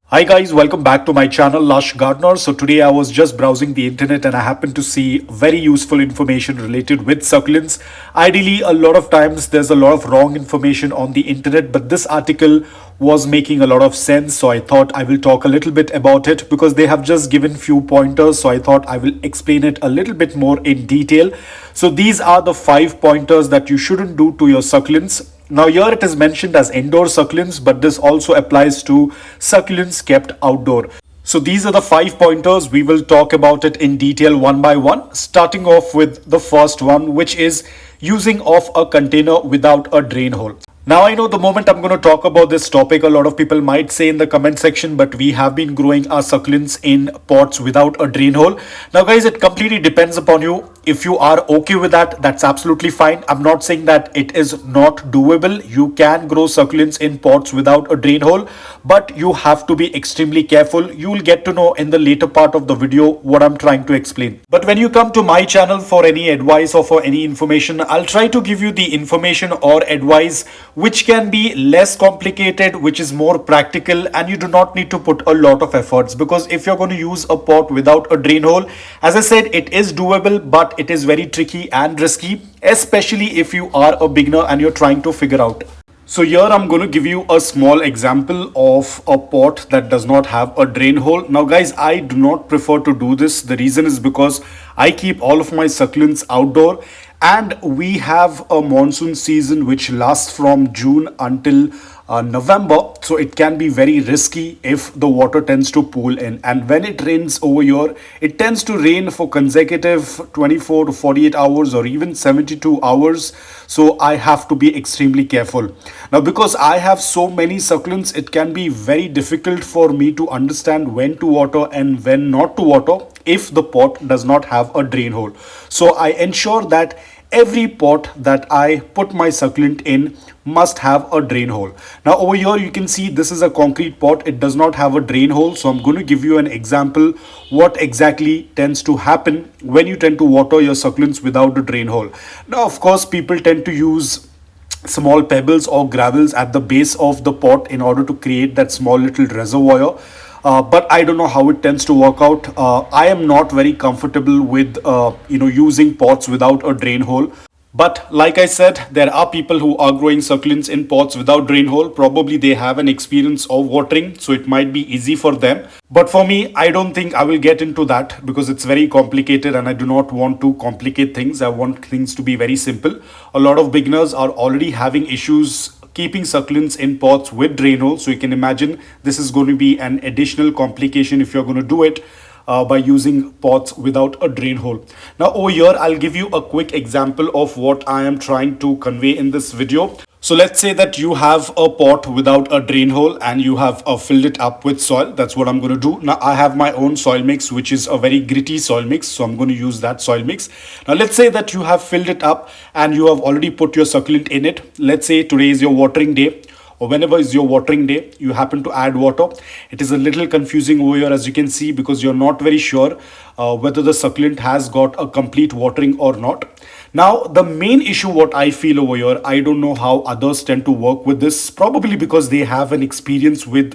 Hi guys, welcome back to my channel Lush Gardener. So today I was just browsing the internet and I happened to see very useful information related with succulents. Ideally, a lot of times there's a lot of wrong information on the internet, but this article was making a lot of sense. So I thought I will talk a little bit about it because they have just given few pointers. So I thought I will explain it a little bit more in detail. So these are the 5 pointers that you shouldn't do to your succulents. Now here it is mentioned as indoor succulents, but this also applies to succulents kept outdoor. So these are the 5 pointers. We will talk about it in detail one by one, starting off with the first one, which is using of a container without a drain hole. Now I know the moment I'm going to talk about this topic, a lot of people might say in the comment section, but we have been growing our succulents in pots without a drain hole. Now guys, it completely depends upon you. If you are okay with that, that's absolutely fine. I'm not saying that it is not doable. You can grow succulents in pots without a drain hole, but you have to be extremely careful. You will get to know in the later part of the video what I'm trying to explain. But when you come to my channel for any advice or for any information, I'll try to give you the information or advice which can be less complicated, which is more practical, and you do not need to put a lot of efforts. Because if you're going to use a pot without a drain hole, as I said, it is doable, but it is very tricky and risky, especially if you are a beginner and you're trying to figure out. So here I'm going to give you a small example of a pot that does not have a drain hole. Now guys, I do not prefer to do this. The reason is because I keep all of my succulents outdoor, and we have a monsoon season which lasts from June until November, so it can be very risky if the water tends to pool in. And when it rains over here, it tends to rain for consecutive 24 to 48 hours or even 72 hours. So I have to be extremely careful. Now because I have so many succulents, it can be very difficult for me to understand when to water and when not to water if the pot does not have a drain hole. So I ensure that every pot that I put my succulent in must have a drain hole. Now over here you can see this is a concrete pot. It does not have a drain hole. So I'm going to give you an example what exactly tends to happen when you tend to water your succulents without a drain hole. Now of course people tend to use small pebbles or gravels at the base of the pot in order to create that small little reservoir. But I don't know how it tends to work out. I am not very comfortable with using pots without a drain hole. But like I said, there are people who are growing succulents in pots without drain hole. Probably they have an experience of watering, so it might be easy for them. But for me, I don't think I will get into that because it's very complicated and I do not want to complicate things. I want things to be very simple. A lot of beginners are already having issues keeping succulents in pots with drain holes. So you can imagine this is going to be an additional complication if you're going to do it by using pots without a drain hole. Now over here, I'll give you a quick example of what I am trying to convey in this video. So let's say that you have a pot without a drain hole and you have filled it up with soil. That's what I'm going to do. Now I have my own soil mix, which is a very gritty soil mix. So I'm going to use that soil mix. Now let's say that you have filled it up and you have already put your succulent in it. Let's say today is your watering day, or whenever is your watering day, you happen to add water. It is a little confusing over here, as you can see, because you're not very sure whether the succulent has got a complete watering or not. Now the main issue what I feel over here, I don't know how others tend to work with this, probably because they have an experience with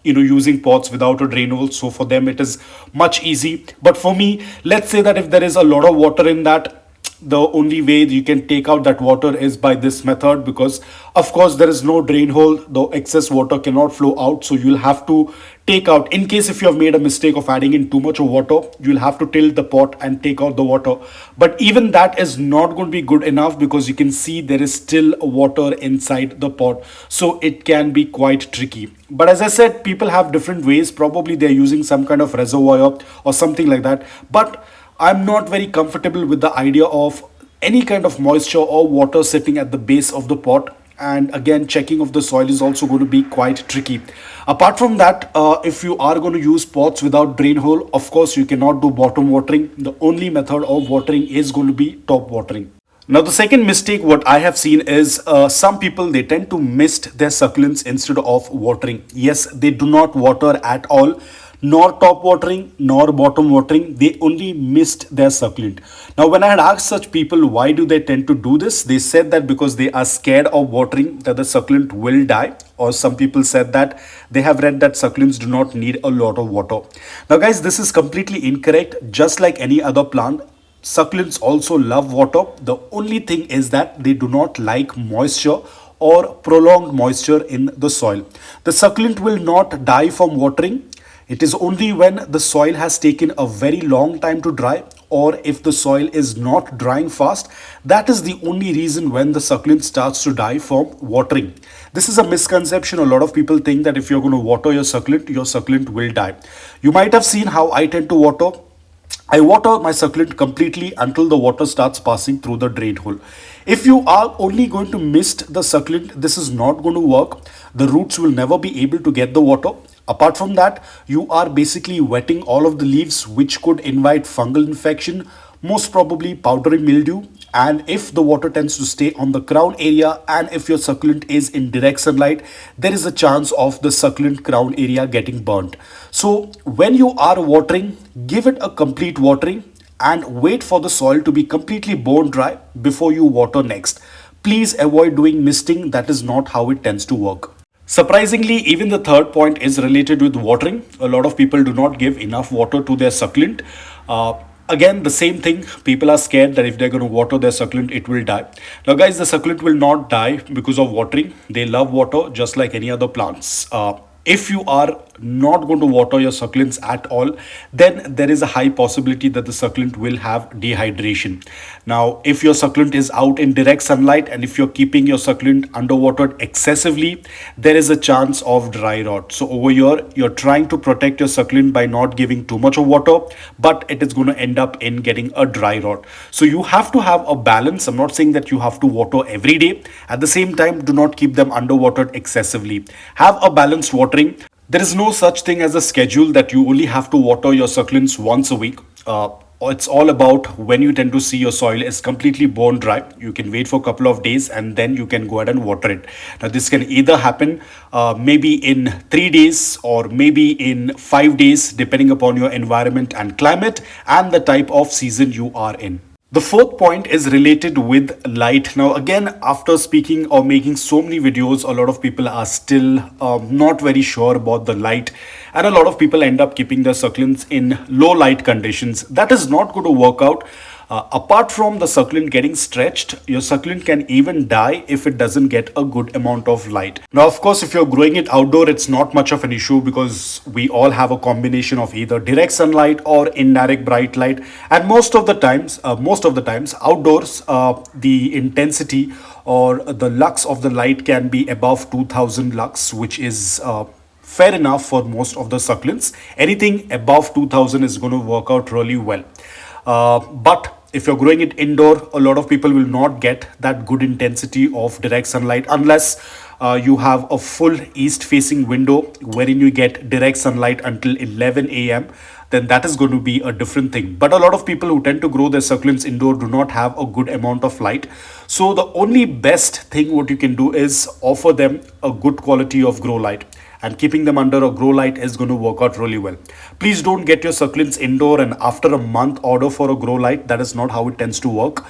using pots without a drain hole, so for them it is much easy. But for me, let's say that if there is a lot of water in that, the only way you can take out that water is by this method, because of course there is no drain hole, the excess water cannot flow out. So you'll have to take out, in case if you have made a mistake of adding in too much of water, you'll have to tilt the pot and take out the water. But even that is not going to be good enough, because you can see there is still water inside the pot, so it can be quite tricky. But as I said, people have different ways. Probably they're using some kind of reservoir or something like that, but I'm not very comfortable with the idea of any kind of moisture or water sitting at the base of the pot. And again, checking of the soil is also going to be quite tricky. Apart from that, if you are going to use pots without drain hole, of course you cannot do bottom watering. The only method of watering is going to be top watering. Now the second mistake what I have seen is some people, they tend to mist their succulents instead of watering. Yes, they do not water at all. nor top watering nor bottom watering. They only missed their succulent. Now, when I had asked such people why do they tend to do this, they said that because they are scared of watering, that the succulent will die. Or some people said that they have read that succulents do not need a lot of water. Now, guys, this is completely incorrect. Just like any other plant, succulents also love water. The only thing is that they do not like moisture or prolonged moisture in the soil. The succulent will not die from watering. It is only when the soil has taken a very long time to dry, or if the soil is not drying fast, that is the only reason when the succulent starts to die from watering. This is a misconception. A lot of people think that if you're going to water your succulent will die. You might have seen how I tend to water. I water my succulent completely until the water starts passing through the drain hole. If you are only going to mist the succulent, this is not going to work. The roots will never be able to get the water. Apart from that, you are basically wetting all of the leaves, which could invite fungal infection, most probably powdery mildew. And if the water tends to stay on the crown area, and if your succulent is in direct sunlight, there is a chance of the succulent crown area getting burnt. So when you are watering, give it a complete watering and wait for the soil to be completely bone dry before you water next. Please avoid doing misting. That is not how it tends to work. Surprisingly, even the third point is related with watering. A lot of people do not give enough water to their succulent. Again, the same thing. People are scared that if they're going to water their succulent, it will die. Now, guys, the succulent will not die because of watering. They love water just like any other plants. If you are not going to water your succulents at all, then there is a high possibility that the succulent will have dehydration. Now, if your succulent is out in direct sunlight and if you're keeping your succulent underwatered excessively, there is a chance of dry rot. So over here, you're trying to protect your succulent by not giving too much of water, but it is going to end up in getting a dry rot. So you have to have a balance. I'm not saying that you have to water every day. At the same time, do not keep them underwatered excessively. Have a balanced watering. There is no such thing as a schedule that you only have to water your succulents once a week. It's all about when you tend to see your soil is completely bone dry. You can wait for a couple of days and then you can go ahead and water it. Now, this can either happen maybe in 3 days or maybe in 5 days, depending upon your environment and climate and the type of season you are in. The fourth point is related with light. Now, again, after speaking or making so many videos, a lot of people are still not very sure about the light. And a lot of people end up keeping their succulents in low light conditions. That is not going to work out. Apart from the succulent getting stretched, your succulent can even die if it doesn't get a good amount of light. Now, of course, if you're growing it outdoor, it's not much of an issue because we all have a combination of either direct sunlight or indirect bright light. And most of the times outdoors, the intensity or the lux of the light can be above 2000 lux, which is fair enough for most of the succulents. Anything above 2000 is going to work out really well. But if you're growing it indoor, a lot of people will not get that good intensity of direct sunlight unless you have a full east facing window wherein you get direct sunlight until 11 a.m. Then that is going to be a different thing. But a lot of people who tend to grow their succulents indoor do not have a good amount of light. So the only best thing what you can do is offer them a good quality of grow light. And keeping them under a grow light is going to work out really well. Please don't get your succulents indoor and after a month order for a grow light. That is not how it tends to work.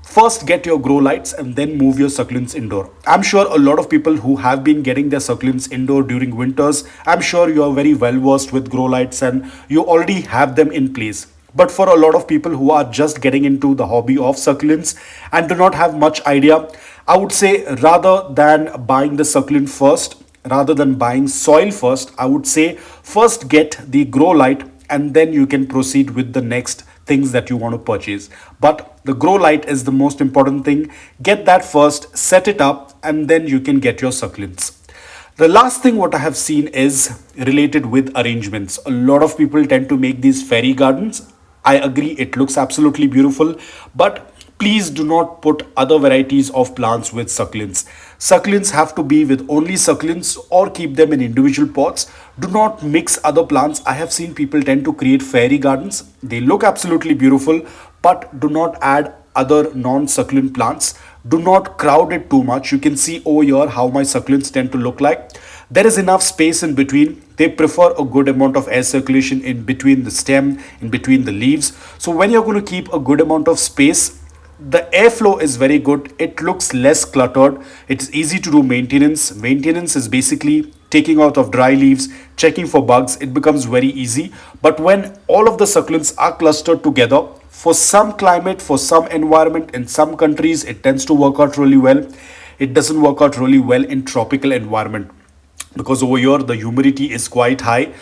First get your grow lights and then move your succulents indoor. I'm sure a lot of people who have been getting their succulents indoor during winters, I'm sure you are very well versed with grow lights and you already have them in place. But for a lot of people who are just getting into the hobby of succulents and do not have much idea, I would say rather than buying the succulent first, rather than buying soil first, I would say first get the grow light and then you can proceed with the next things that you want to purchase. But the grow light is the most important thing. Get that first, set it up, and then you can get your succulents. The last thing what I have seen is related with arrangements. A lot of people tend to make these fairy gardens. I agree, it looks absolutely beautiful, but please do not put other varieties of plants with succulents. Succulents have to be with only succulents or keep them in individual pots. Do not mix other plants. I have seen people tend to create fairy gardens. They look absolutely beautiful, but do not add other non-succulent plants. Do not crowd it too much. You can see over here how my succulents tend to look like. there is enough space in between. They prefer a good amount of air circulation in between the stem, in between the leaves. So when you're going to keep a good amount of space, the airflow is very good. It looks less cluttered. It's easy to do maintenance. Maintenance is basically taking out of dry leaves, checking for bugs. It becomes very easy. But when all of the succulents are clustered together, for some climate, for some environment, in some countries, it tends to work out really well. It doesn't work out really well in tropical environment, because over here the humidity is quite high.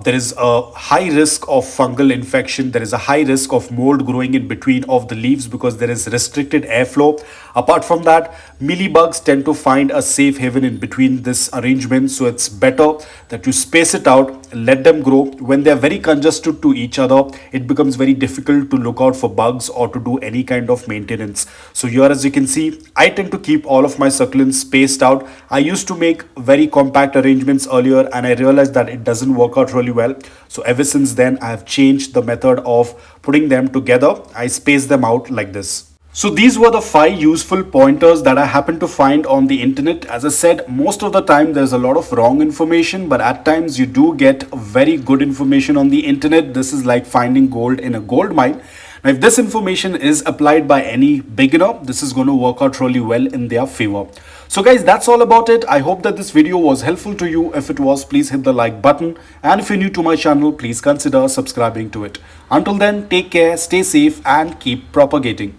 There is a high risk of fungal infection. There is a high risk of mold growing in between of the leaves because there is restricted airflow. Apart from that, mealybugs tend to find a safe haven in between this arrangement. So it's better that you space it out, let them grow. When they're very congested to each other, it becomes very difficult to look out for bugs or to do any kind of maintenance. So here, as you can see, I tend to keep all of my succulents spaced out. I used to make very compact arrangements earlier and I realized that it doesn't work out really well. So ever since then, I have changed the method of putting them together. I space them out like this. So these were the 5 useful pointers that I happened to find on the internet. As I said, most of the time there's a lot of wrong information, but at times you do get very good information on the internet. This is like finding gold in a gold mine. Now, if this information is applied by any beginner, this is going to work out really well in their favor. So guys, that's all about it. I hope that this video was helpful to you. If it was, please hit the like button. And if you're new to my channel, please consider subscribing to it. Until then, take care, stay safe and keep propagating.